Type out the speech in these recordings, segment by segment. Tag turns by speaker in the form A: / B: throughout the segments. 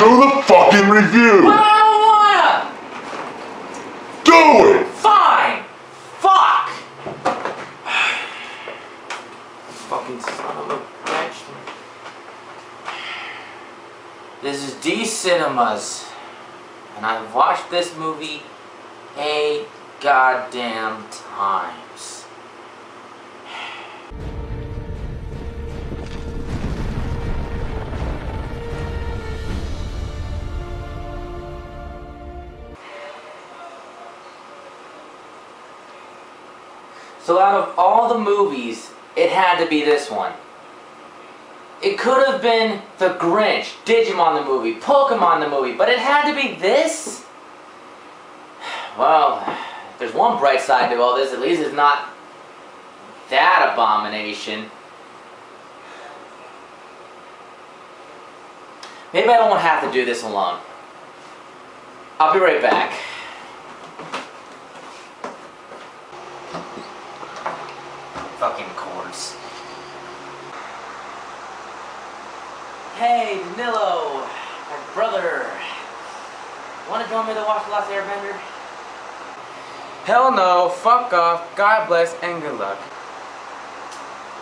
A: Do the fucking review!
B: But I don't wanna!
A: Do it!
B: Fine! Fuck! Fucking son of a bitch. This is Dcinemas, and I've watched this movie 8 goddamn times. So out of all the movies, it had to be this one. It could have been The Grinch, Digimon the movie, Pokemon the movie, but it had to be this? Well, there's one bright side to all this, at least it's not that abomination. Maybe I don't have to do this alone. I'll be right back. Fucking cords. Hey, Danilo, my brother. Wanna join me to watch Last Airbender?
C: Hell no, fuck off, God bless, and good luck.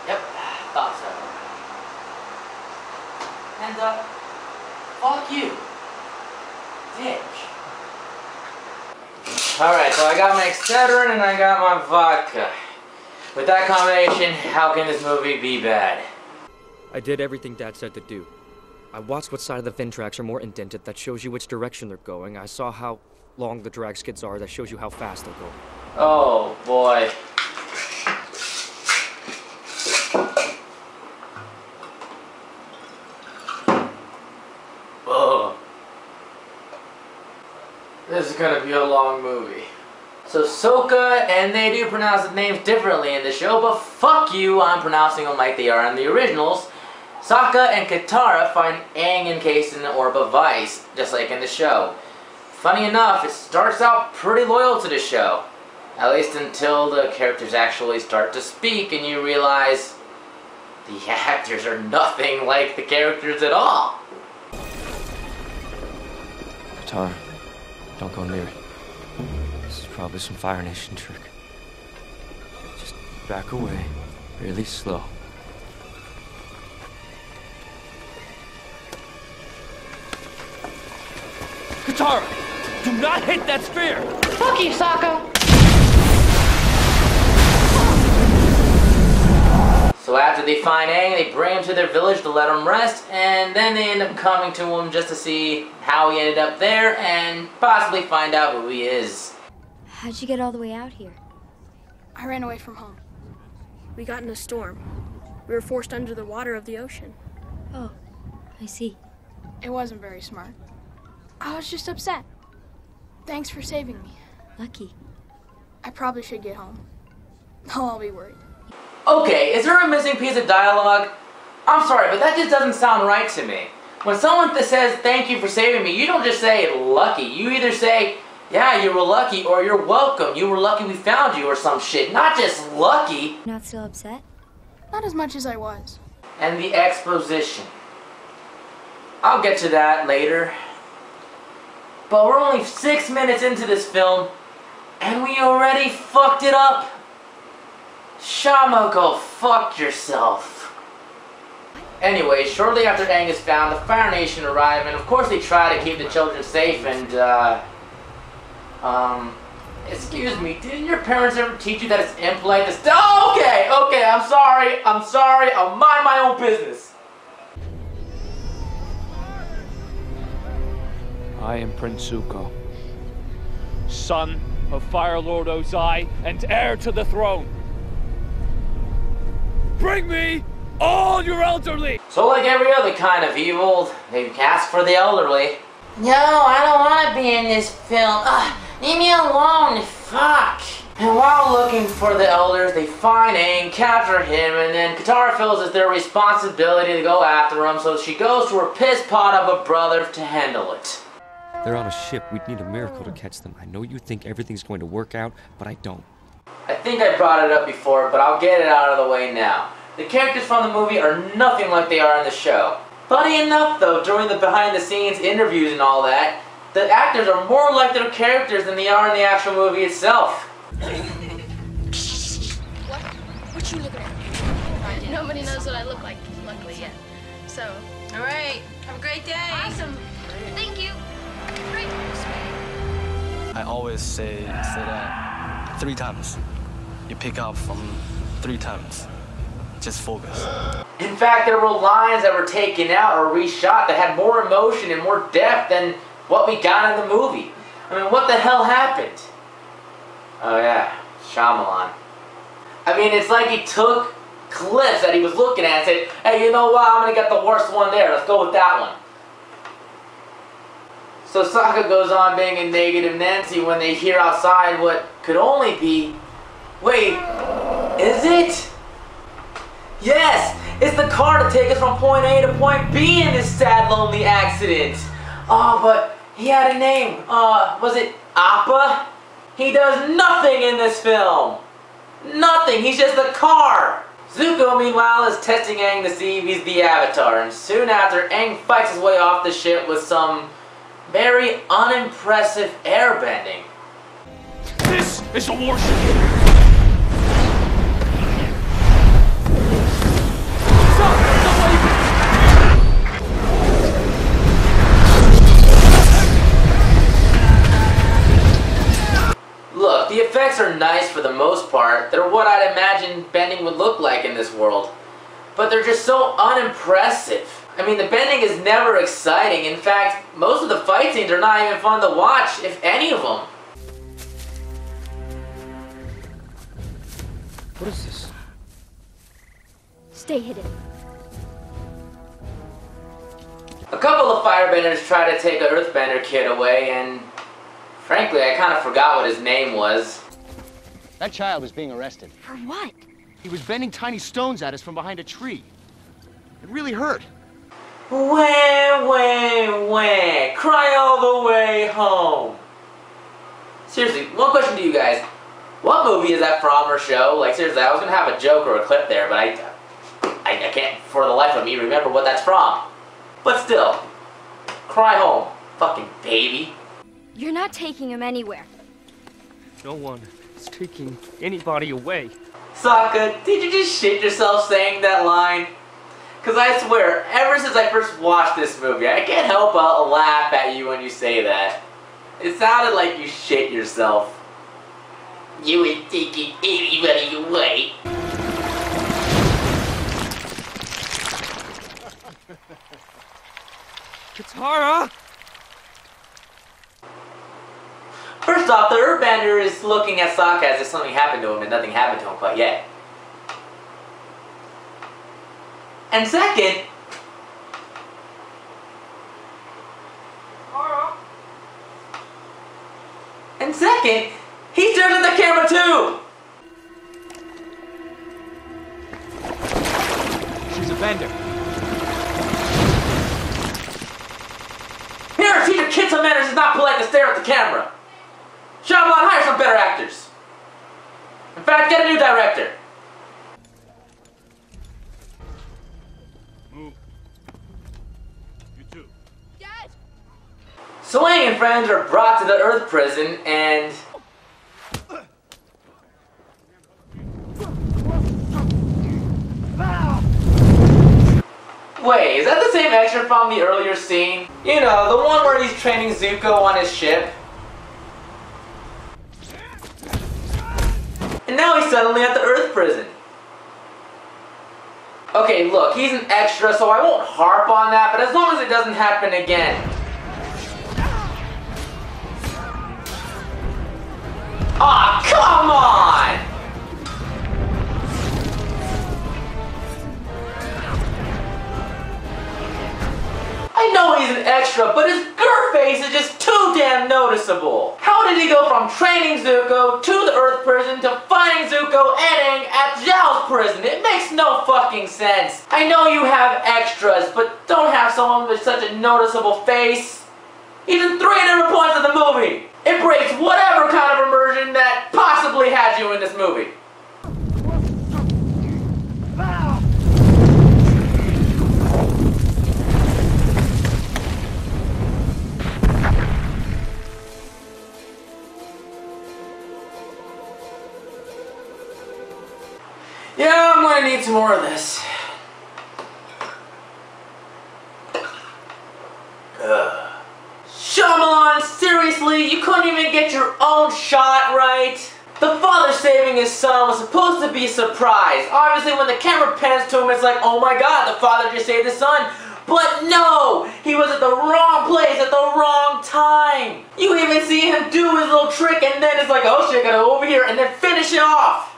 B: Yep, thought so. And, fuck you. Bitch. Alright, so I got my Excedrin and I got my vodka. With that combination, how can this movie be bad?
D: I did everything Dad said to do. I watched what side of the fin tracks are more indented, that shows you which direction they're going. I saw how long the drag skids are, that shows you how fast they're going.
B: Oh, boy. Ugh. This is gonna be a long movie. So Sokka, and they do pronounce the names differently in the show, but fuck you, I'm pronouncing them like they are in the originals. Sokka and Katara find Aang encased in an orb of ice, just like in the show. Funny enough, it starts out pretty loyal to the show. At least until the characters actually start to speak and you realize the actors are nothing like the characters at all.
D: Katara, don't go near it. This is probably some Fire Nation trick. Just back away, really slow. Katara! Do not hit that spear!
E: Fuck you, Sokka!
B: So after they find Aang, they bring him to their village to let him rest, and then they end up coming to him just to see how he ended up there and possibly find out who he is.
F: How'd you get all the way out here?
E: I ran away from home. We got in a storm. We were forced under the water of the ocean.
F: Oh, I see.
E: It wasn't very smart. I was just upset. Thanks for saving me.
F: Lucky.
E: I probably should get home. I'll be worried.
B: Okay, is there a missing piece of dialogue? I'm sorry, but that just doesn't sound right to me. When someone says, thank you for saving me, you don't just say, lucky. You either say, yeah, you were lucky, or you're welcome. You were lucky we found you, or some shit. Not just lucky.
F: Not still upset?
E: Not as much as I was.
B: And the exposition. I'll get to that later. But we're only 6 minutes into this film, and we already fucked it up. Shyamafuck, go fuck yourself. Anyway, shortly after Aang is found, the Fire Nation arrive, and of course they try to keep the children safe, and, excuse me, didn't your parents ever teach you that it's impolite to okay, I'm sorry, I'll mind my own business.
G: I am Prince Zuko, son of Fire Lord Ozai and heir to the throne. Bring me all your elderly!
B: So like every other kind of evil, they ask for the elderly. No, I don't want to be in this film. Leave me alone, fuck. And while looking for the elders, they find Aang, capture him, and then Katara feels it's their responsibility to go after him, so she goes to her piss pot of a brother to handle it.
D: They're on a ship. We'd need a miracle to catch them. I know you think everything's going to work out, but I don't.
B: I think I brought it up before, but I'll get it out of the way now. The characters from the movie are nothing like they are in the show. Funny enough though, during the behind the scenes interviews and all that, the actors are more like their characters than they are in the actual movie itself.
E: What you looking at? Nobody knows what I look like, luckily yet. So.
A: All right. Have a great day.
E: Awesome. Thank you. Great.
H: I always say that 3 times. You pick up from 3 times. Just focus.
B: In fact, there were lines that were taken out or reshot that had more emotion and more depth than what we got in the movie. I mean, what the hell happened? Oh yeah, Shyamalan. I mean, it's like he took clips that he was looking at and said, hey, you know what, I'm gonna get the worst one there, let's go with that one. So Sokka goes on being a negative Nancy when they hear outside what could only be... Wait, is it? Yes, it's the car to take us from point A to point B in this sad, lonely accident. Oh, but he had a name. Was it Appa? He does nothing in this film. Nothing, he's just a car. Zuko, meanwhile, is testing Aang to see if he's the Avatar, and soon after, Aang fights his way off the ship with some very unimpressive airbending.
G: This is a warship!
B: Look, the effects are nice for the most part. They're what I'd imagine bending would look like in this world. But they're just so unimpressive. I mean, the bending is never exciting. In fact, most of the fight scenes are not even fun to watch, if any of them.
D: What is this?
E: Stay hidden.
B: A couple of firebenders try to take an earthbender kid away, and frankly, I kind of forgot what his name was.
I: That child was being arrested.
E: For what?
I: He was bending tiny stones at us from behind a tree. It really hurt.
B: Wah, wah, wah. Cry all the way home. Seriously, one question to you guys. What movie is that from or show? Like, seriously, I was going to have a joke or a clip there, but I can't for the life of me remember what that's from. But still, cry home, fucking baby.
E: You're not taking him anywhere.
D: No one is taking anybody away.
B: Sokka, did you just shit yourself saying that line? Because I swear, ever since I first watched this movie, I can't help but laugh at you when you say that. It sounded like you shit yourself. You ain't taking anybody away.
D: Katara!
B: First off, the Earthbender is looking at Sokka as if something happened to him and nothing happened to him quite yet. And second, he stares at the camera too!
C: She's a bender.
B: Here, teach your kids some manners. It's not polite to stare at the camera. Shyamalan, hire some better actors. In fact, get a new director.
G: Move. You too.
E: Dad!
B: So Aang and friends are brought to the Earth prison and... Wait, is that the same extra from the earlier scene? You know, the one where he's training Zuko on his ship? And now he's suddenly at the Earth prison. Okay, look, he's an extra, so I won't harp on that, but as long as it doesn't happen again. Aw, come on! I know he's an extra, but his girl face is just too damn noticeable. How did he go from training Zuko to the Earth prison to finding Zuko and Aang at Zhao's prison? It makes no fucking sense. I know you have extras, but don't have someone with such a noticeable face. He's in 3 different points of the movie. It breaks whatever kind of immersion that possibly had you in this movie. some more of this. Shyamalan, seriously? You couldn't even get your own shot right? The father saving his son was supposed to be a surprise. Obviously, when the camera pans to him, it's like, oh my god, the father just saved his son. But no! He was at the wrong place at the wrong time! You even see him do his little trick and then it's like, oh shit, gotta go over here and then finish it off!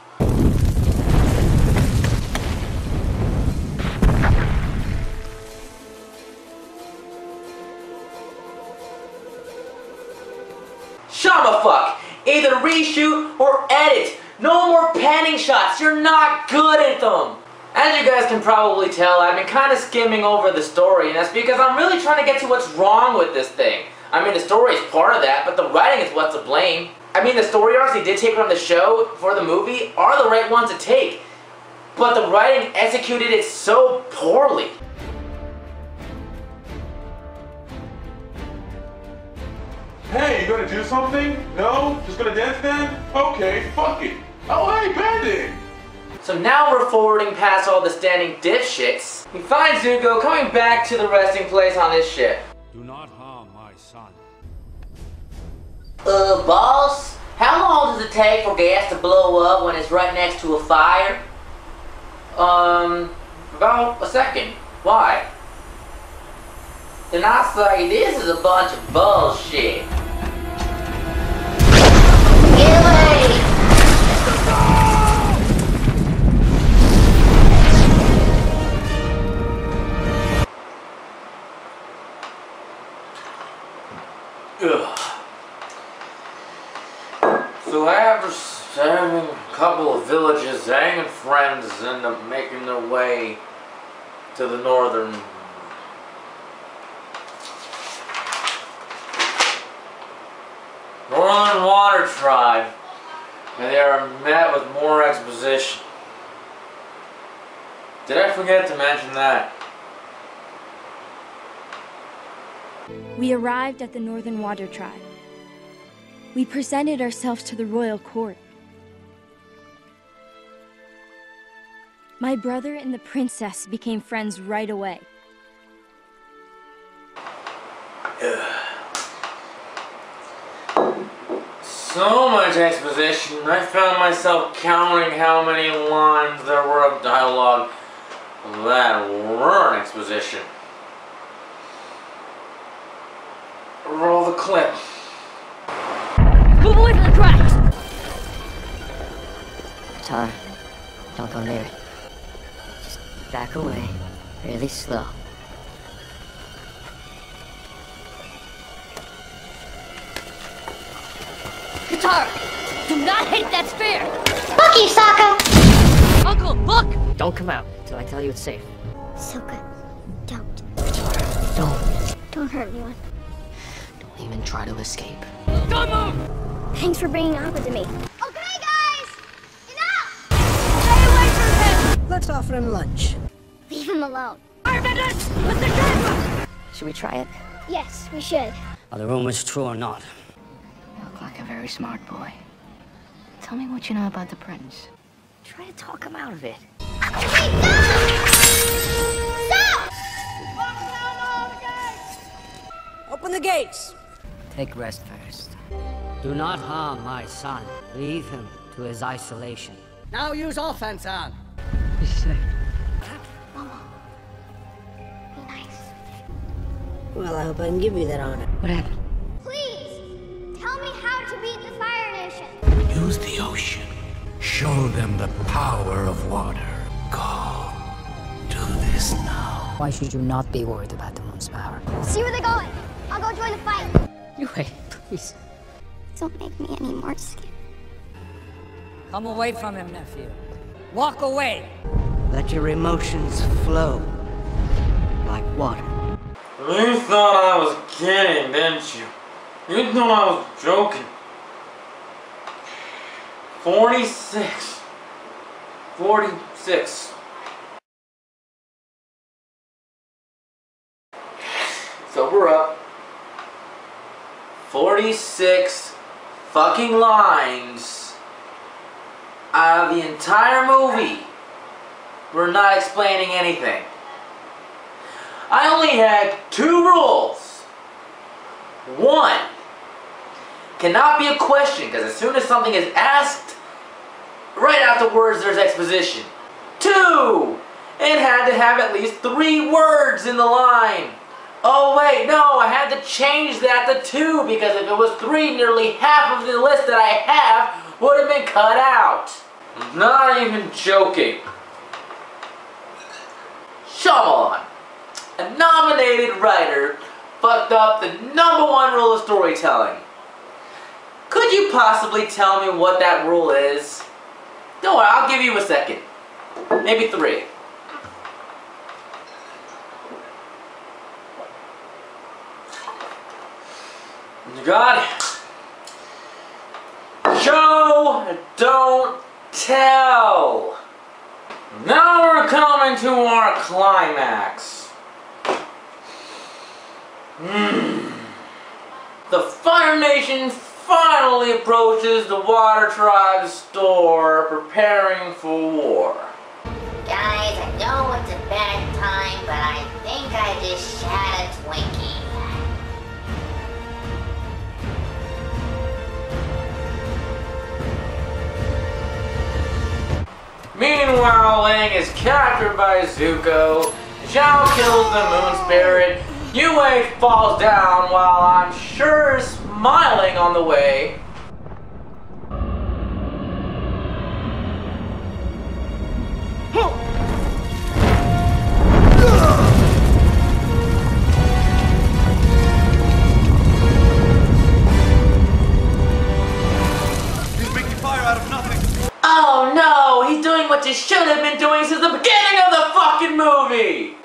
B: Shyamafuck! Either reshoot or edit! No more panning shots, you're not good at them! As you guys can probably tell, I've been kind of skimming over the story, and that's because I'm really trying to get to what's wrong with this thing. I mean, the story is part of that, but the writing is what's to blame. I mean, the story arcs they did take from the show for the movie are the right ones to take, but the writing executed it so poorly.
J: Hey, you gonna do something? No? Just gonna dance then? Okay, fuck it. Oh, hey, bending!
B: So now we're forwarding past all the standing dipshits. We find Zuko coming back to the resting place on his ship.
G: Do not harm my son.
B: Boss? How long does it take for gas to blow up when it's right next to a fire? About a second. Why? Then I say this is a bunch of bullshit. Get away! Ugh. So after saving a couple of villages, Zhang and friends end up making their way to the northern water tribe, and they are met with more exposition. Did I forget to mention that?
F: We arrived at the Northern Water Tribe. We presented ourselves to the royal court. My brother and the princess became friends right away.
B: So much exposition, I found myself counting how many lines there were of dialogue that weren't exposition. Roll the clip.
F: Move away from the tracks!
K: Tar, don't go near it. Just back away, really slow.
F: Katara! Do not hit that spear!
K: Fuck you, Sokka!
F: Uncle, look!
K: Don't come out till I tell you it's safe.
L: Sokka, don't.
K: Don't
L: hurt anyone.
K: Don't even try to escape.
F: Don't move!
L: Thanks for bringing Aqua to me.
M: Okay, guys! Enough!
F: Stay away from him!
N: Let's offer him lunch.
L: Leave him alone.
F: Airbenders! With the camera!
K: Should we try it?
L: Yes, we should.
K: Are the rumors true or not?
O: You look like a very smart boy. Tell me what you know about the prince.
K: Try to talk him out of it.
M: Stop!
N: Open the gates.
K: Take rest first. Do not harm my son. Leave him to his isolation.
N: Now use offense on.
K: He's safe.
L: Momo, be nice.
N: Well, I hope I can give you that honor.
K: What happened?
M: Please, tell me how to beat the Fire Nation.
P: Use the ocean. Show them the power of water. Go. Do this now.
K: Why should you not be worried about the moon's power?
M: See where they're going. I'll go join the fight.
K: You wait, please.
L: Don't make me any more scared.
N: Come away from him, nephew. Walk away.
K: Let your emotions flow like water.
B: You thought I was kidding, didn't you? You thought I was joking. 46. 46. So we're up 46 fucking lines out of the entire movie. We're not explaining anything. I only had 2 rules. 1, cannot be a question, because as soon as something is asked, right afterwards there's exposition. 2, it had to have at least 3 words in the line. Oh wait, no, I had to change that to 2, because if it was 3, nearly half of the list that I have would have been cut out. I'm not even joking. Shyamalan, a nominated writer, fucked up the #1 rule of storytelling. Could you possibly tell me what that rule is? Don't worry, I'll give you a second. Maybe 3. You got it. Show, don't tell. Now we're coming to our climax. The Fire Nation finally approaches the Water Tribe's store, preparing for war.
Q: Guys, I know it's a bad time, but I think I just had a Twinkie.
B: Meanwhile, Lang is captured by Zuko. Zhao kills the moon spirit. Yue falls down while I'm sure smiling on the way.
R: He's making fire out of nothing.
B: Oh no, he's doing what you should have been doing since the beginning of the fucking movie!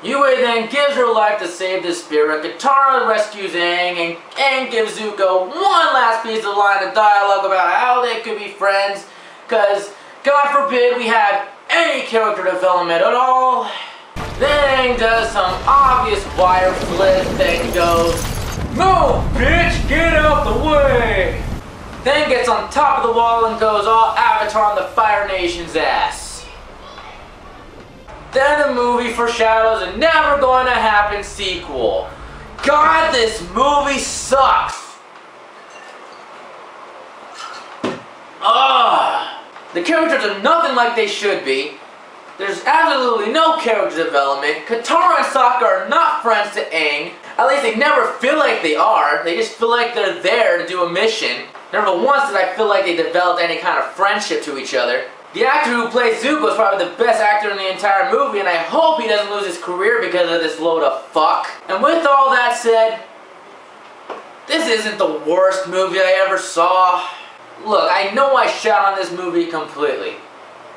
B: Yue then gives her life to save the spirit. Katara rescues Aang and gives Zuko one last piece of line of dialogue about how they could be friends, cause God forbid we have any character development at all. Then Aang does some obvious wire flip and goes, "Move, bitch, get out the way!" Then gets on top of the wall and goes all Avatar on the Fire Nation's ass. Then the movie foreshadows a never gonna happen sequel. God, this movie sucks! Ugh! The characters are nothing like they should be. There's absolutely no character development. Katara and Sokka are not friends to Aang. At least they never feel like they are. They just feel like they're there to do a mission. Never once did I feel like they developed any kind of friendship to each other. The actor who plays Zuko is probably the best actor in the entire movie, and I hope he doesn't lose his career because of this load of fuck. And with all that said, this isn't the worst movie I ever saw. Look, I know I shot on this movie completely,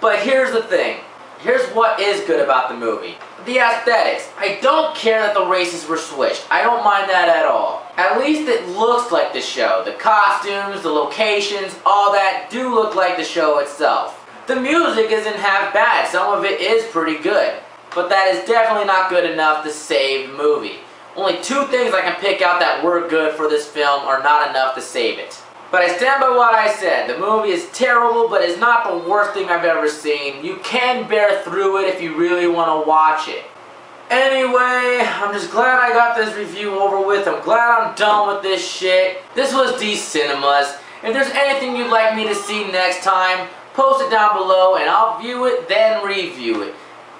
B: but here's the thing. Here's what is good about the movie. The aesthetics. I don't care that the races were switched. I don't mind that at all. At least it looks like the show. The costumes, the locations, all that do look like the show itself. The music isn't half bad. Some of it is pretty good. But that is definitely not good enough to save the movie. Only 2 things I can pick out that were good for this film are not enough to save it. But I stand by what I said. The movie is terrible, but it's not the worst thing I've ever seen. You can bear through it if you really want to watch it. Anyway, I'm just glad I got this review over with. I'm glad I'm done with this shit. This was Dcinemas. If there's anything you'd like me to see next time, post it down below and I'll view it, then review it.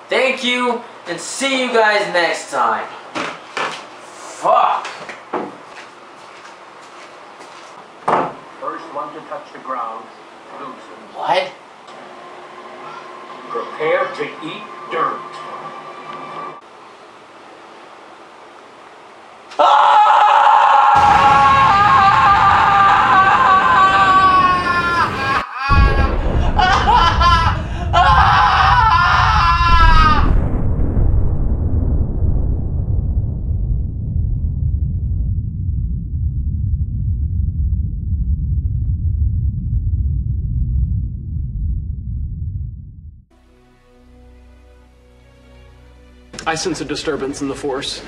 B: Thank you, and see you guys next time. Fuck.
S: First one to touch the ground loses.
B: What?
S: Prepare to eat dirt.
R: I sense a disturbance in the Force.